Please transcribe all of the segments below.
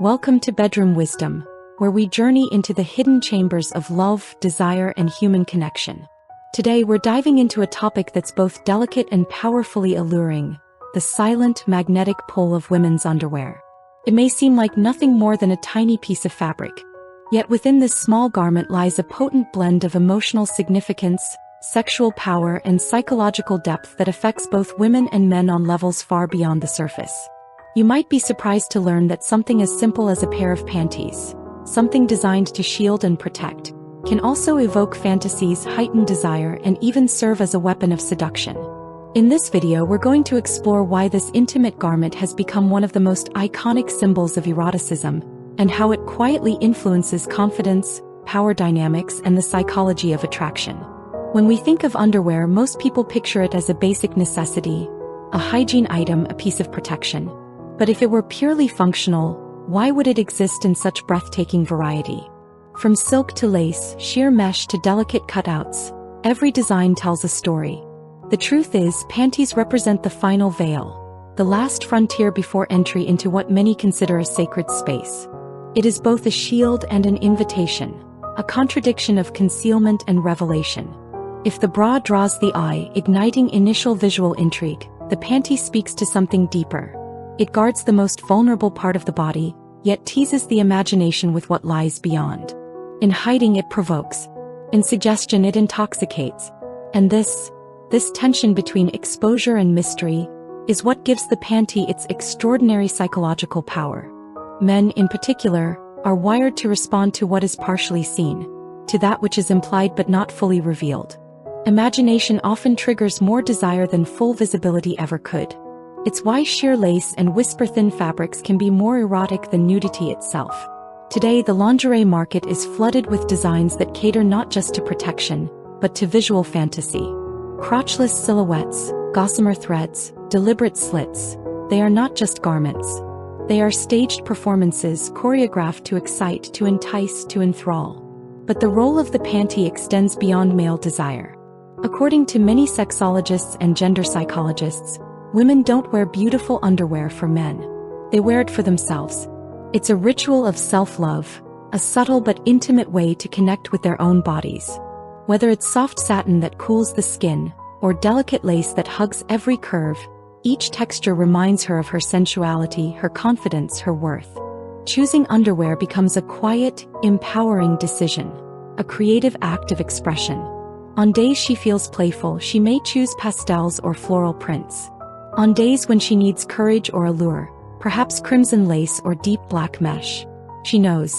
Welcome to Bedroom Wisdom, where we journey into the hidden chambers of love, desire, and human connection. Today we're diving into a topic that's both delicate and powerfully alluring: the silent, magnetic pull of women's underwear. It may seem like nothing more than a tiny piece of fabric. Yet within this small garment lies a potent blend of emotional significance, sexual power, and psychological depth that affects both women and men on levels far beyond the surface. You might be surprised to learn that something as simple as a pair of panties, something designed to shield and protect, can also evoke fantasies, heighten desire, and even serve as a weapon of seduction. In this video, we're going to explore why this intimate garment has become one of the most iconic symbols of eroticism, and how it quietly influences confidence, power dynamics, and the psychology of attraction. When we think of underwear, most people picture it as a basic necessity, a hygiene item, a piece of protection. But if it were purely functional, why would it exist in such breathtaking variety? From silk to lace, sheer mesh to delicate cutouts, every design tells a story. The truth is, panties represent the final veil, the last frontier before entry into what many consider a sacred space. It is both a shield and an invitation, a contradiction of concealment and revelation. If the bra draws the eye, igniting initial visual intrigue, the panty speaks to something deeper. It guards the most vulnerable part of the body, yet teases the imagination with what lies beyond. In hiding, it provokes. In suggestion, it intoxicates. And this tension between exposure and mystery is what gives the panty its extraordinary psychological power. Men, in particular, are wired to respond to what is partially seen, to that which is implied but not fully revealed. Imagination often triggers more desire than full visibility ever could. It's why sheer lace and whisper-thin fabrics can be more erotic than nudity itself. Today, the lingerie market is flooded with designs that cater not just to protection, but to visual fantasy. Crotchless silhouettes, gossamer threads, deliberate slits. They are not just garments. They are staged performances choreographed to excite, to entice, to enthrall. But the role of the panty extends beyond male desire. According to many sexologists and gender psychologists, women don't wear beautiful underwear for men. They wear it for themselves. It's a ritual of self-love, a subtle but intimate way to connect with their own bodies. Whether it's soft satin that cools the skin, or delicate lace that hugs every curve, each texture reminds her of her sensuality, her confidence, her worth. Choosing underwear becomes a quiet, empowering decision, a creative act of expression. On days she feels playful, she may choose pastels or floral prints. On days when she needs courage or allure, perhaps crimson lace or deep black mesh. She knows,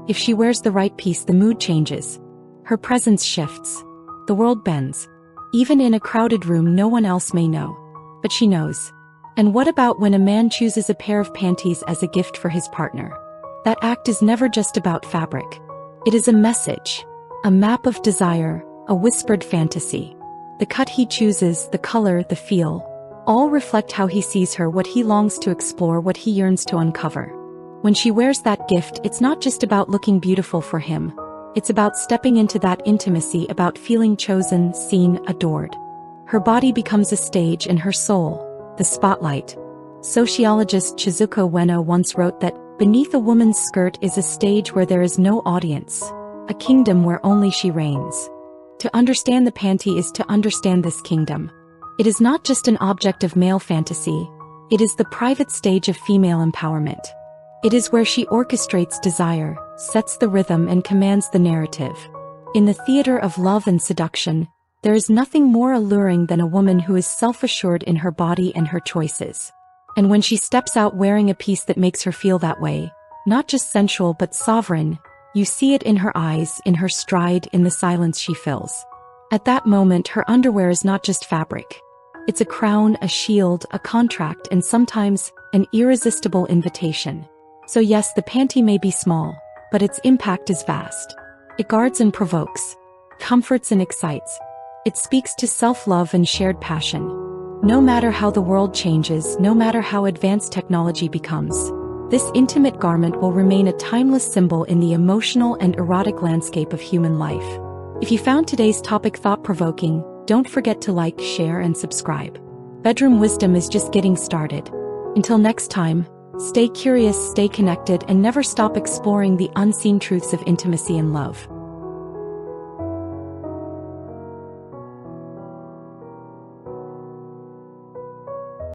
if she wears the right piece, the mood changes. Her presence shifts. The world bends. Even in a crowded room, no one else may know. But she knows. And what about when a man chooses a pair of panties as a gift for his partner? That act is never just about fabric. It is a message, a map of desire, a whispered fantasy. The cut he chooses, the color, the feel, all reflect how he sees her, what he longs to explore, what he yearns to uncover. When she wears that gift, it's not just about looking beautiful for him. It's about stepping into that intimacy, about feeling chosen, seen, adored. Her body becomes a stage and her soul, the spotlight. Sociologist Chizuko Ueno once wrote that, "Beneath a woman's skirt is a stage where there is no audience, a kingdom where only she reigns." To understand the panty is to understand this kingdom. It is not just an object of male fantasy, it is the private stage of female empowerment. It is where she orchestrates desire, sets the rhythm, and commands the narrative. In the theater of love and seduction, there is nothing more alluring than a woman who is self-assured in her body and her choices. And when she steps out wearing a piece that makes her feel that way, not just sensual but sovereign, you see it in her eyes, in her stride, in the silence she fills. At that moment, her underwear is not just fabric. It's a crown, a shield, a contract, and sometimes an irresistible invitation. So yes, the panty may be small, but its impact is vast. It guards and provokes, comforts and excites. It speaks to self-love and shared passion. No matter how the world changes, no matter how advanced technology becomes, this intimate garment will remain a timeless symbol in the emotional and erotic landscape of human life. If you found today's topic thought-provoking, don't forget to like, share, and subscribe. Bedroom Wisdom is just getting started. Until next time, Stay curious, stay connected, and never stop exploring the unseen truths of intimacy and love.